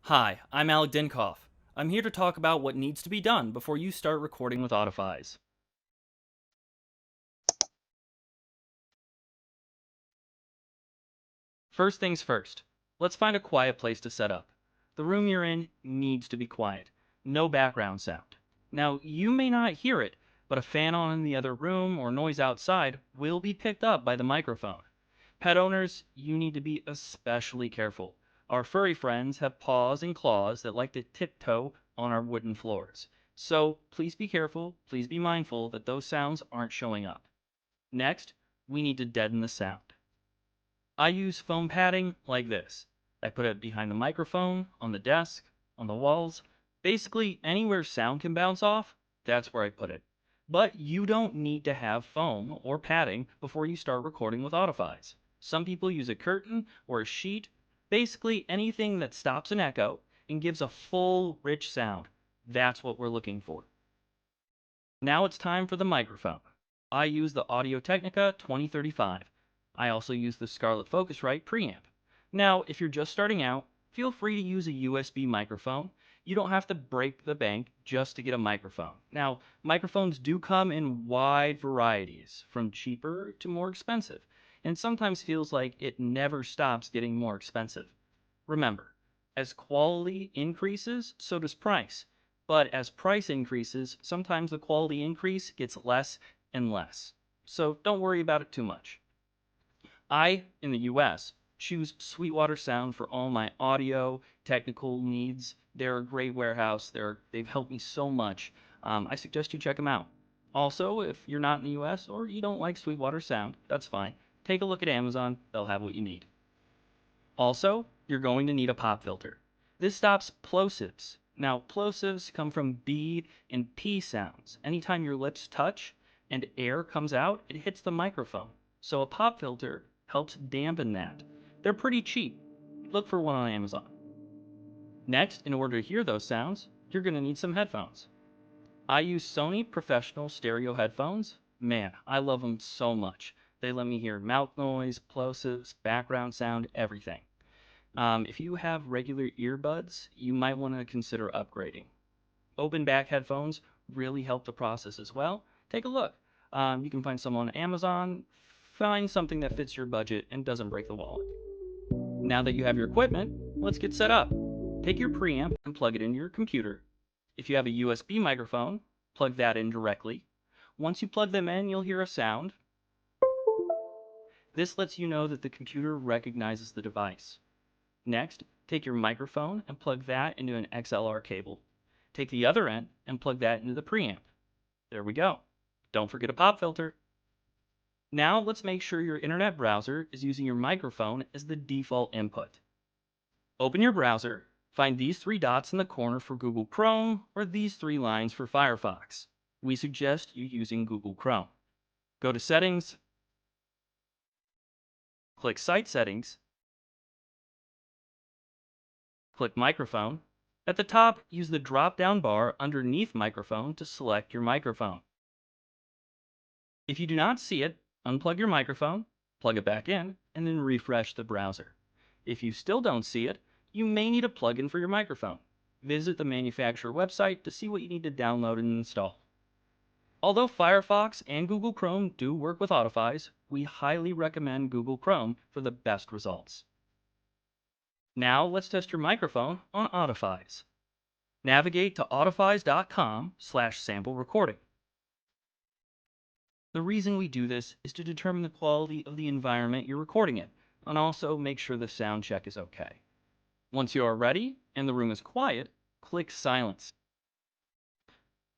Hi, I'm Alec Dinkoff. I'm here to talk about what needs to be done before you start recording with Audifyz. First things first, let's find a quiet place to set up. The room you're in needs to be quiet. No background sound. Now, you may not hear it, but a fan on in the other room or noise outside will be picked up by the microphone. Pet owners, you need to be especially careful. Our furry friends have paws and claws that like to tiptoe on our wooden floors. So please be careful, please be mindful that those sounds aren't showing up. Next, we need to deaden the sound. I use foam padding like this. I put it behind the microphone, on the desk, on the walls. Basically, anywhere sound can bounce off, that's where I put it. But you don't need to have foam or padding before you start recording with Audifyz. Some people use a curtain or a sheet, basically anything that stops an echo and gives a full, rich sound. That's what we're looking for. Now it's time for the microphone. I use the Audio-Technica 2035. I also use the Scarlett Focusrite preamp. Now, if you're just starting out, feel free to use a USB microphone. You don't have to break the bank just to get a microphone. Now, microphones do come in wide varieties, from cheaper to more expensive, and sometimes feels like it never stops getting more expensive. Remember, as quality increases, so does price. But as price increases, sometimes the quality increase gets less and less. So don't worry about it too much. I, in the US, choose Sweetwater Sound for all my audio, technical needs. They're a great warehouse. They've helped me so much. I suggest you check them out. Also, if you're not in the US or you don't like Sweetwater Sound, that's fine. Take a look at Amazon. They'll have what you need. Also, you're going to need a pop filter. This stops plosives. Now, plosives come from B and P sounds. Anytime your lips touch and air comes out, it hits the microphone. So a pop filter helps dampen that. They're pretty cheap. Look for one on Amazon. Next, in order to hear those sounds, you're going to need some headphones. I use Sony professional stereo headphones. Man, I love them so much. They let me hear mouth noise, plosives, background sound, everything. If you have regular earbuds, you might want to consider upgrading. Open back headphones really help the process as well. Take a look. You can find some on Amazon. Find something that fits your budget and doesn't break the wallet. Now that you have your equipment, let's get set up. Take your preamp and plug it into your computer. If you have a USB microphone, plug that in directly. Once you plug them in, you'll hear a sound. This lets you know that the computer recognizes the device. Next, take your microphone and plug that into an XLR cable. Take the other end and plug that into the preamp. There we go. Don't forget a pop filter. Now let's make sure your internet browser is using your microphone as the default input. Open your browser, find these three dots in the corner for Google Chrome or these three lines for Firefox. We suggest you using Google Chrome. Go to Settings, click Site Settings, click Microphone. At the top, use the drop-down bar underneath Microphone to select your microphone. If you do not see it, unplug your microphone, plug it back in, and then refresh the browser. If you still don't see it, you may need a plugin for your microphone. Visit the manufacturer website to see what you need to download and install. Although Firefox and Google Chrome do work with Audifyz, we highly recommend Google Chrome for the best results. Now let's test your microphone on Audifyz. Navigate to audifyz.com/sample recording. The reason we do this is to determine the quality of the environment you're recording in, and also make sure the sound check is okay. Once you are ready and the room is quiet, click Silence.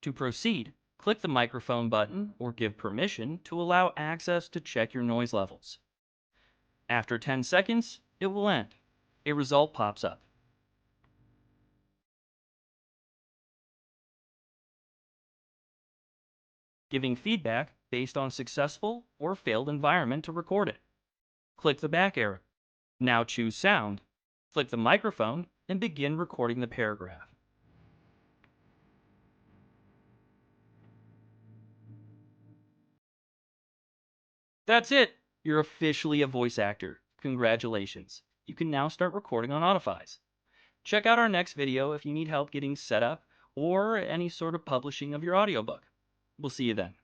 To proceed, click the microphone button or give permission to allow access to check your noise levels. After 10 seconds, it will end. A result pops up. Giving feedback based on successful or failed environment to record it. Click the back arrow. Now choose Sound. Click the microphone and begin recording the paragraph. That's it! You're officially a voice actor. Congratulations. You can now start recording on Audifyz. Check out our next video if you need help getting set up or any sort of publishing of your audiobook. We'll see you then.